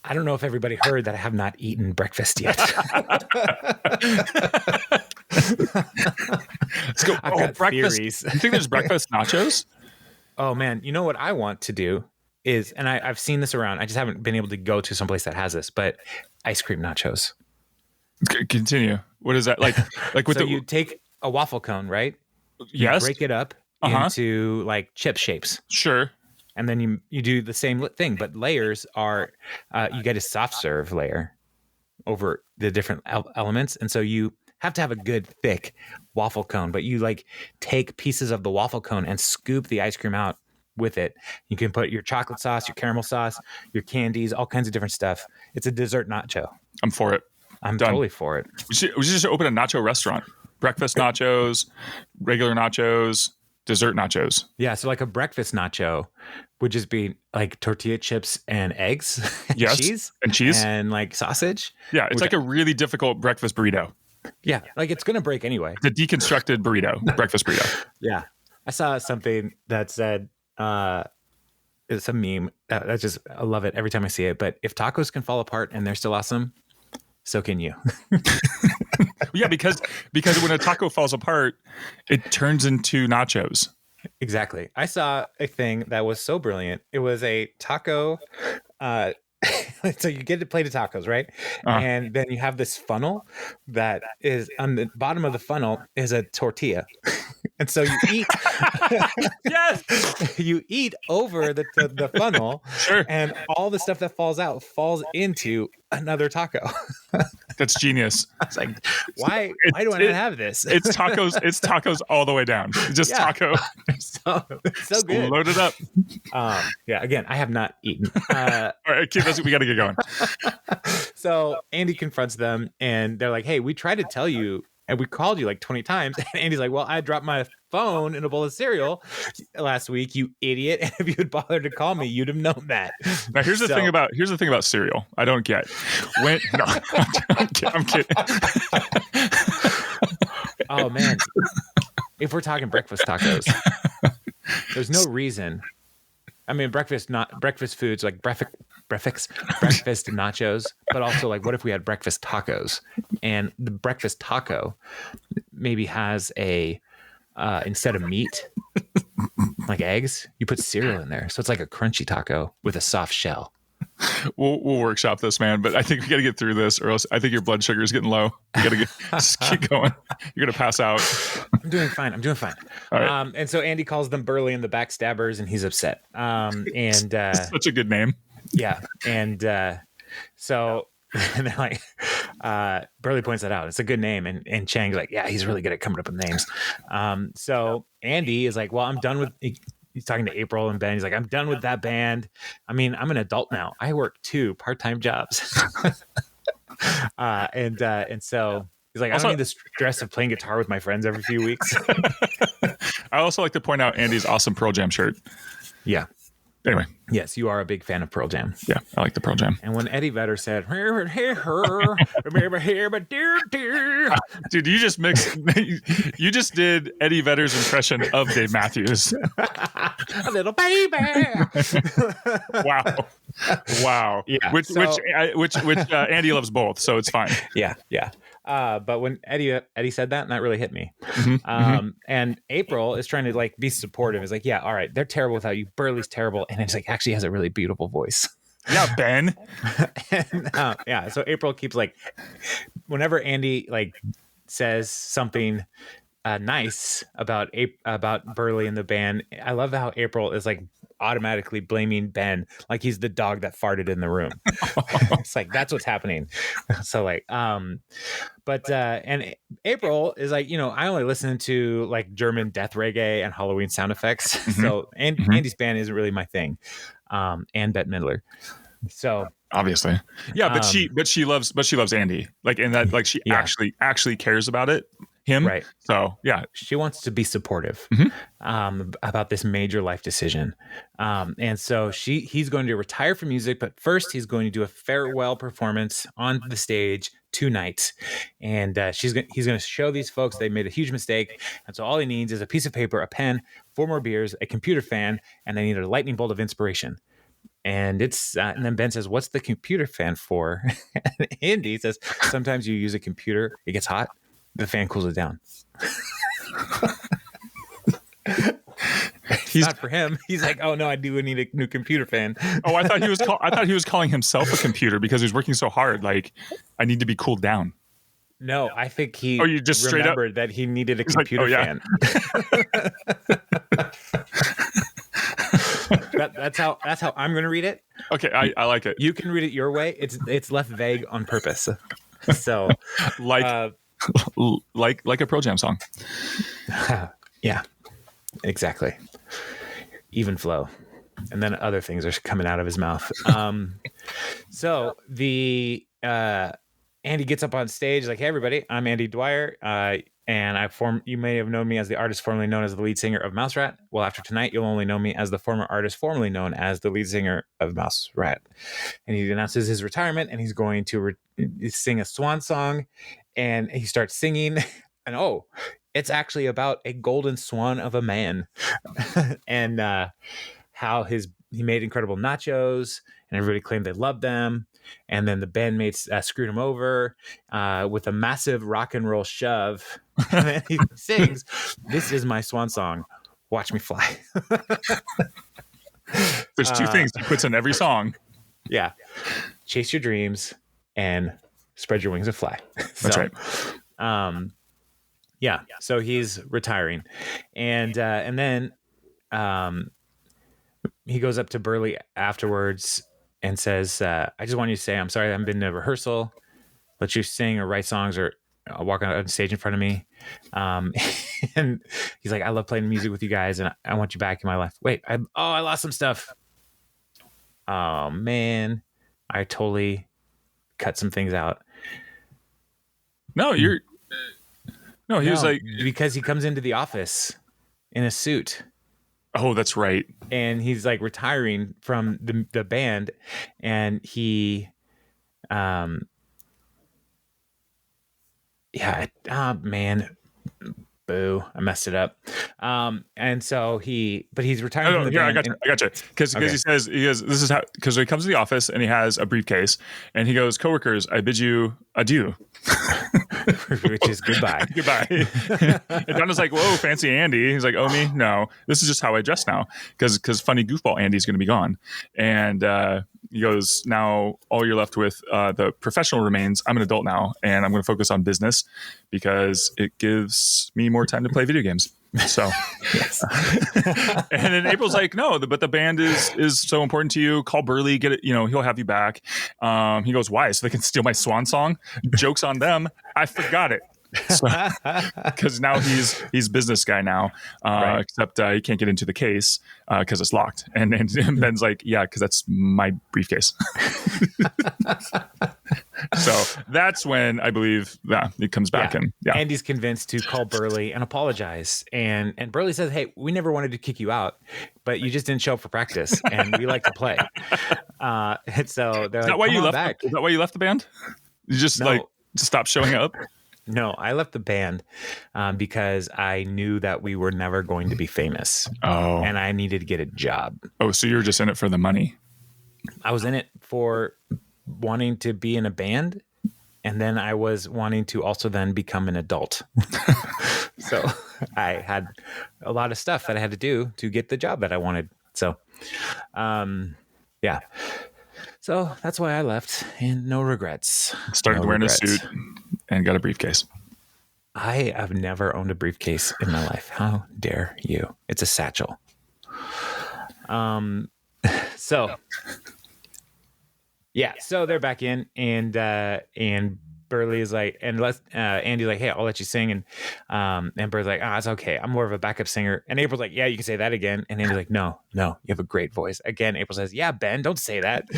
I don't know if everybody heard that I have not eaten breakfast yet. Let's go. Breakfast. Theories. You think there's breakfast nachos? Oh man, you know what I want to do is, and I've seen this around, I just haven't been able to go to someplace that has this, but ice cream nachos. Continue. What is that like? Like with you take a waffle cone, right? Yes. You break it up into like chip shapes. Sure. And then you do the same thing, but layers are you get a soft serve layer over the different elements, and so you have to have a good thick waffle cone, but you like take pieces of the waffle cone and scoop the ice cream out with it. You can put your chocolate sauce, your caramel sauce, your candies, all kinds of different stuff. It's a dessert nacho. I'm for it. I'm totally for it. We should just open a nacho restaurant. Breakfast nachos, regular nachos, dessert nachos. Yeah, so like a breakfast nacho would just be like tortilla chips and eggs, and cheese and like sausage. Yeah, it's like a really difficult breakfast burrito. Yeah, like it's gonna break anyway. The deconstructed burrito, breakfast burrito. Yeah, I saw something that said, it's a meme. I love it every time I see it. But if tacos can fall apart and they're still awesome, so can you. Yeah, because when a taco falls apart, it turns into nachos. Exactly. I saw a thing that was so brilliant. It was a taco. So you get a plate of tacos, right? And then you have this funnel that is on the bottom of the funnel is a tortilla. And so you eat, you eat over the funnel, and all the stuff that falls out falls into another taco. That's genius. It's like, why do I not have this? It's tacos all the way down. Just taco. So good. Load it up. Yeah. Again, I have not eaten. All right, we got to get going. So Andy confronts them, and they're like, "Hey, we tried to tell you, and we called you like 20 times." And Andy's like, "Well, I dropped my phone in a bowl of cereal last week, you idiot. And if you had bothered to call me, you'd have known that." Now, here's the thing about cereal. I don't get I'm kidding. Oh man, if we're talking breakfast tacos, there's no reason. I mean, breakfast foods like breakfast nachos, but also like, what if we had breakfast tacos? And the breakfast taco maybe has a instead of meat, like eggs, you put cereal in there. So it's like a crunchy taco with a soft shell. We'll workshop this, man. But I think we got to get through this, or else I think your blood sugar is getting low. You got to just keep going. You're gonna pass out. I'm doing fine. All right. And so Andy calls them Burley and the Backstabbers, and he's upset. And such a good name. Yeah. And so and they're like, Burley points that out. It's a good name. And Chang's like, yeah, he's really good at coming up with names. So Andy is like, well, I'm done with. He's talking to April and Ben. He's like, I'm done with that band. I mean, I'm an adult now. I work 2 part-time jobs. And so he's like, I don't need the stress of playing guitar with my friends every few weeks. I also like to point out Andy's awesome Pearl Jam shirt. Yeah. Anyway. Yes, you are a big fan of Pearl Jam. Yeah, I like the Pearl Jam. And when Eddie Vedder said, dude, you just did Eddie Vedder's impression of Dave Matthews. A little baby. Wow. Yeah. Which Andy loves both, so it's fine. Yeah. But when Eddie said that, and that really hit me. And April is trying to like be supportive. Is like, yeah, all right, they're terrible without you. Burley's terrible, and it's like actually has a really beautiful voice. Yeah, Ben. And, so April keeps like, whenever Andy like says something nice about Burley and the band, I love how April is like automatically blaming Ben like he's the dog that farted in the room. It's like that's what's happening. So like but and April is like, I only listen to like German death reggae and Halloween sound effects. So Andy's band isn't really my thing. And Bette Midler. So obviously. Yeah, but she loves Andy. Like in that, like she actually cares about it. Him. Right. So yeah, she wants to be supportive about this major life decision. And so he's going to retire from music, but first he's going to do a farewell performance on the stage 2 nights. And he's going to show these folks they made a huge mistake. And so all he needs is a piece of paper, a pen, 4 more beers, a computer fan, and they need a lightning bolt of inspiration. And and then Ben says, what's the computer fan for? And Andy says, sometimes you use a computer, it gets hot. The fan cools it down. He's not for him. He's like, oh no, I do need a new computer fan. Oh, I thought he was calling himself a computer because he was working so hard. Like, I need to be cooled down. No, I think he you just remembered that he needed a computer fan. That's how I'm going to read it. Okay, I like it. You can read it your way. It's left vague on purpose. So like a Pearl Jam song. Yeah, exactly. Even flow. And then other things are coming out of his mouth. So the Andy gets up on stage like, hey everybody, I'm Andy Dwyer. And you may have known me as the artist formerly known as the lead singer of Mouse Rat. Well, after tonight, you'll only know me as the former artist formerly known as the lead singer of Mouse Rat. And he announces his retirement, and he's going to sing a swan song. And he starts singing, and it's actually about a golden swan of a man, and how he made incredible nachos, and everybody claimed they loved them. And then the bandmates screwed him over with a massive rock and roll shove. And then he sings, "This is my swan song. Watch me fly." There's 2 things he puts in every song. Yeah. Chase your dreams and spread your wings and fly. That's right. Yeah. So he's retiring. And then he goes up to Burley afterwards and says, I just want you to say, I'm sorry I haven't been to rehearsal, let you sing or write songs or walk on stage in front of me. And he's like, I love playing music with you guys, and I want you back in my life. Wait, I lost some stuff. Oh, man. I totally cut some things out. No, he was like... Because he comes into the office in a suit. Oh, that's right. And he's like retiring from the band, and he, man, boo, I messed it up. And so but he's retiring from the band. I got you. Because he says, this is how, because he comes to the office and he has a briefcase and he goes, coworkers, I bid you adieu. which is goodbye. Goodbye. And Donna's like, whoa, fancy Andy. He's like, oh, me? No, this is just how I dress now. Because funny goofball Andy's going to be gone. And he goes, now all you're left with, the professional remains. I'm an adult now, and I'm going to focus on business because it gives me more time to play video games. So, and then April's like, no, but the band is so important to you. Call Burley, get it. He'll have you back. He goes, why? So they can steal my swan song. Jokes on them. I forgot it. Because now he's business guy now, right. Except he can't get into the case because it's locked. And Ben's like, yeah, because that's my briefcase. So that's when I believe it comes back. And Andy's convinced to call Burley and apologize. And Burley says, hey, we never wanted to kick you out, but you just didn't show up for practice, and we like to play. And so they're like, come on back. Is that why you left the band? You just just stop showing up? No, I left the band because I knew that we were never going to be famous. Oh. And I needed to get a job. Oh, so you were just in it for the money? I was in it for wanting to be in a band, and then I was wanting to also then become an adult. So I had a lot of stuff that I had to do to get the job that I wanted. So, yeah. So that's why I left, and no regrets. Started wearing a suit and got a briefcase. I have never owned a briefcase in my life. How dare you? It's a satchel. So they're back in, and Burley is like, and Andy's like, hey, I'll let you sing. And Burley's like, it's okay. I'm more of a backup singer. And April's like, yeah, you can say that again. And Andy's like, no, you have a great voice. Again, April says, yeah, Ben, don't say that.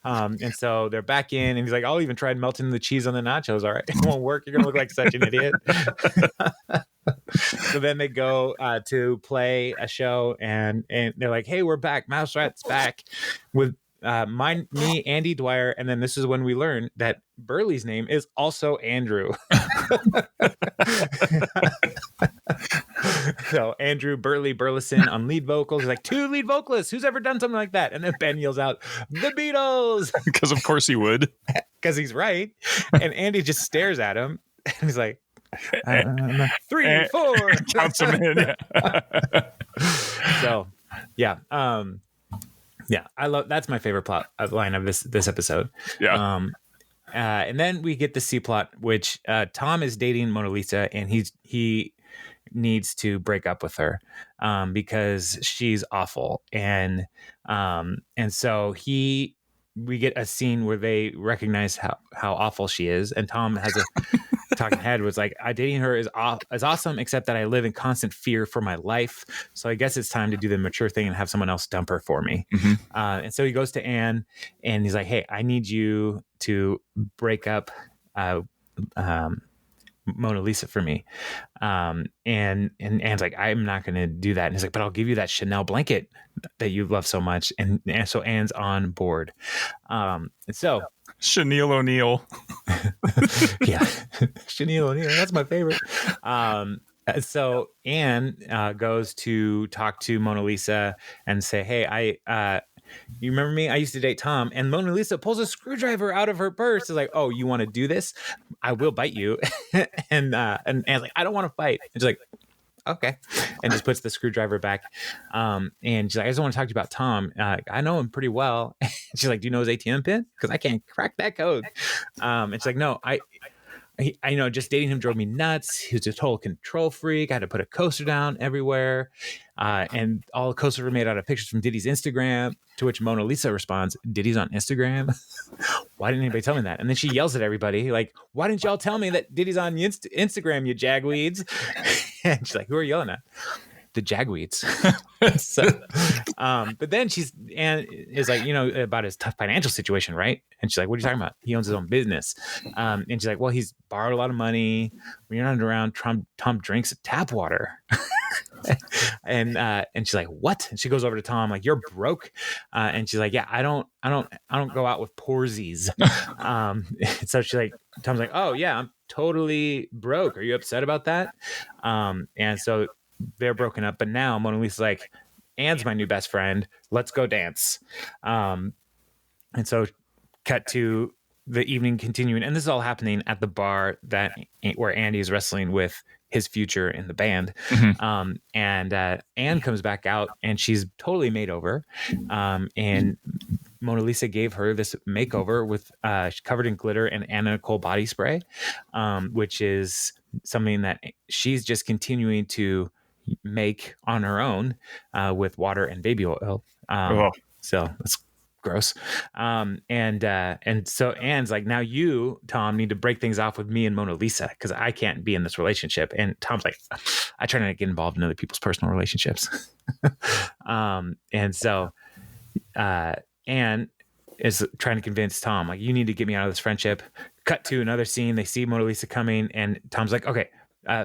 And so they're back in, and he's like, I'll even try melting the cheese on the nachos. All right, it won't work. You're going to look like such an idiot. So then they go to play a show, and they're like, hey, we're back. Mouse Rat's back with me, Andy Dwyer, and then this is when we learn that Burley's name is also Andrew. So Andrew Burleson on lead vocals. He's like, 2 lead vocalists. Who's ever done something like that? And then Ben yells out, the Beatles. Because of course he would. Because he's right. And Andy just stares at him, and he's like, 3, 4. Counts them in. So, yeah. Yeah, that's my favorite plot line of this episode. Yeah. And then we get the C plot, which Tom is dating Mona Lisa, and he needs to break up with her because she's awful, and so we get a scene where they recognize how awful she is, and Tom has a talking head was like, dating her is awesome, except that I live in constant fear for my life. So I guess it's time to do the mature thing and have someone else dump her for me. Mm-hmm. And so he goes to Anne, and he's like, hey, I need you to break up Mona Lisa for me. And Anne's like, I'm not going to do that. And he's like, but I'll give you that Chanel blanket that you love so much. And so Anne's on board. And so Chanel O'Neill. Yeah. Chanel O'Neill. That's my favorite. So Anne goes to talk to Mona Lisa and say, hey, you remember me? I used to date Tom. And Mona Lisa pulls a screwdriver out of her purse. Is like, oh, you want to do this? I will bite you. and Anne's like, I don't want to fight. And she's like, okay. And just puts the screwdriver back. And she's like, I just want to talk to you about Tom. I know him pretty well. She's like, do you know his ATM pin? Because I can't crack that code. And she's like, no, I know just dating him drove me nuts. He was a total control freak. I had to put a coaster down everywhere. And all the coasters were made out of pictures from Diddy's Instagram, to which Mona Lisa responds, Diddy's on Instagram? Why didn't anybody tell me that? And then she yells at everybody, like, why didn't y'all tell me that Diddy's on Instagram, you jagweeds? And she's like, who are you yelling at? The jagweeds. So, but then Anne is like, about his tough financial situation, right? And she's like, what are you talking about? He owns his own business. And she's like, well, he's borrowed a lot of money. When you're not around, Tom drinks tap water. And she's like, what? And she goes over to Tom, like, you're broke. And she's like, yeah, I don't go out with poorsies. So she's like, Tom's like, oh yeah, I'm totally broke. Are you upset about that? And so they're broken up, but now Mona Lisa's like, Anne's my new best friend. Let's go dance. And so cut to the evening continuing, and this is all happening at the bar where Andy is wrestling with his future in the band. And Anne comes back out, and she's totally made over. And Mona Lisa gave her this makeover with covered in glitter and Anna Nicole body spray, which is something that she's just continuing to make on her own with water and baby oil. So that's gross. And so Anne's like, now you, Tom, need to break things off with me and Mona Lisa, because I can't be in this relationship. And Tom's like, I try not to get involved in other people's personal relationships. And so Anne is trying to convince Tom, like, you need to get me out of this friendship. Cut to another scene. They see Mona Lisa coming, and Tom's like, okay,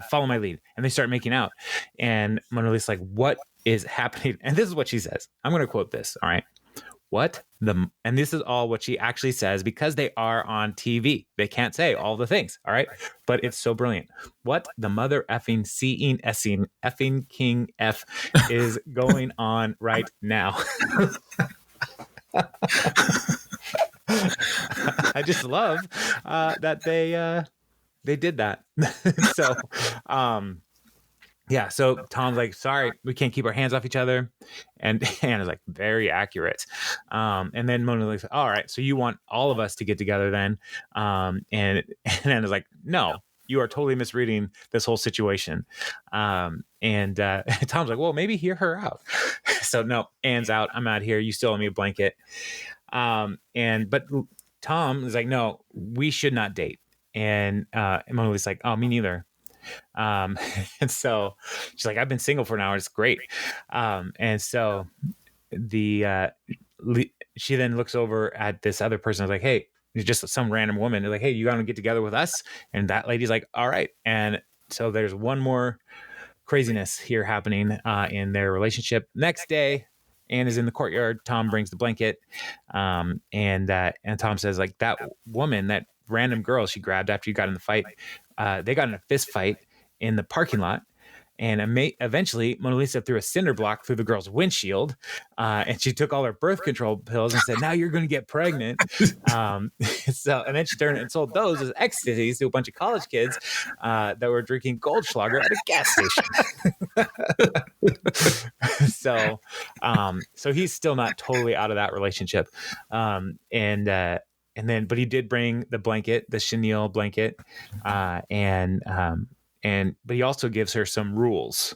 follow my lead. And they start making out. And Mona Lisa's like, what is happening? And this is what she says. I'm going to quote this. All right. And this is all what she actually says, because they are on TV. They can't say all the things. All right. But it's so brilliant. What the mother effing seeing essing effing king F is going on right now? I just love that they did that. So, yeah. So Tom's like, sorry, we can't keep our hands off each other. And Anna's like, very accurate. And then Mona Lisa's like, all right, so you want all of us to get together then? And Anna's like, no, you are totally misreading this whole situation. And Tom's like, well, maybe hear her out. So no, Anne's out. I'm out here. You still owe me a blanket. But Tom is like, no, we should not date. And Mona Lisa's like, oh, me neither. And so she's like, I've been single for an hour. It's great. And so she then looks over at this other person. Like, hey, just some random woman. They're like, hey, you got to get together with us. And that lady's like, all right. And so there's one more craziness here happening in their relationship. Next day, Anne is in the courtyard. Tom brings the blanket. And Tom says, like, that woman, that random girl she grabbed after you got in the fight, they got in a fist fight in the parking lot. And eventually, Mona Lisa threw a cinder block through the girl's windshield, and she took all her birth control pills and said, "Now you're going to get pregnant." And then she turned and sold those as ecstasies to a bunch of college kids that were drinking Goldschlager at a gas station. So he's still not totally out of that relationship, but he did bring the blanket, the chenille blanket, but he also gives her some rules.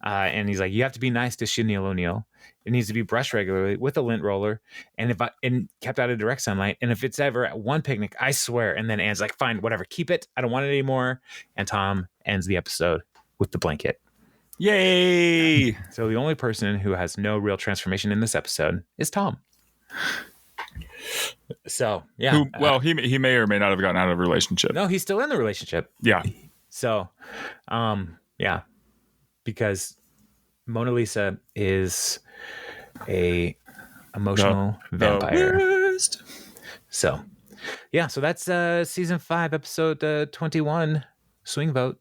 And he's like, you have to be nice to Chenille O'Neill. It needs to be brushed regularly with a lint roller and kept out of direct sunlight. And if it's ever at one picnic, I swear. And then Anne's like, fine, whatever, keep it. I don't want it anymore. And Tom ends the episode with the blanket. Yay! So the only person who has no real transformation in this episode is Tom. So, yeah. He may or may not have gotten out of a relationship. No, he's still in the relationship. Yeah. So, yeah, because Mona Lisa is a emotional vampire. So, yeah, so that's season 5, episode 21, Swing Vote.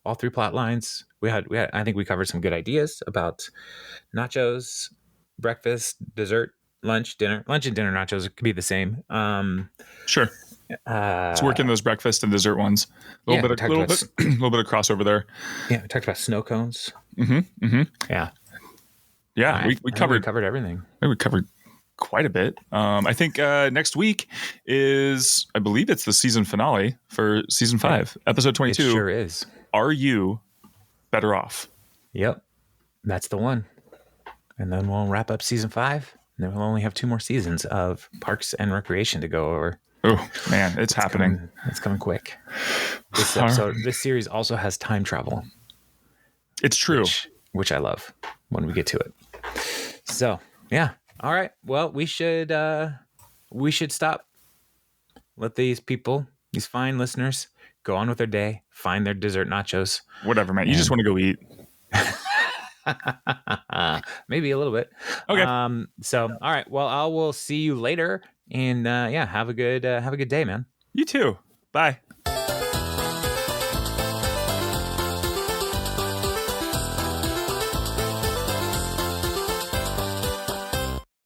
All 3 plot lines. We had. I think we covered some good ideas about nachos, breakfast, dessert, lunch, dinner. Lunch and dinner nachos could be the same. Sure. Let's work in those breakfast and dessert ones. A little bit of crossover there. Yeah, we talked about snow cones. Mm-hmm. Mm-hmm. Yeah. Yeah, we covered everything. I think we covered quite a bit. I think next week is, I believe it's the season finale for season 5, episode 22. It sure is. Are you better off? Yep, that's the one. And then we'll wrap up season 5. And then we'll only have 2 more seasons of Parks and Recreation to go over. Oh man, it's happening. It's coming quick. This series also has time travel. It's true, which I love when we get to it. So yeah, all right. Well, we should stop. Let these people, these fine listeners, go on with their day. Find their dessert nachos. Whatever, man. You just want to go eat. Maybe a little bit. Okay. So all right. Well, I will see you later. And have a good day, man. You too. Bye.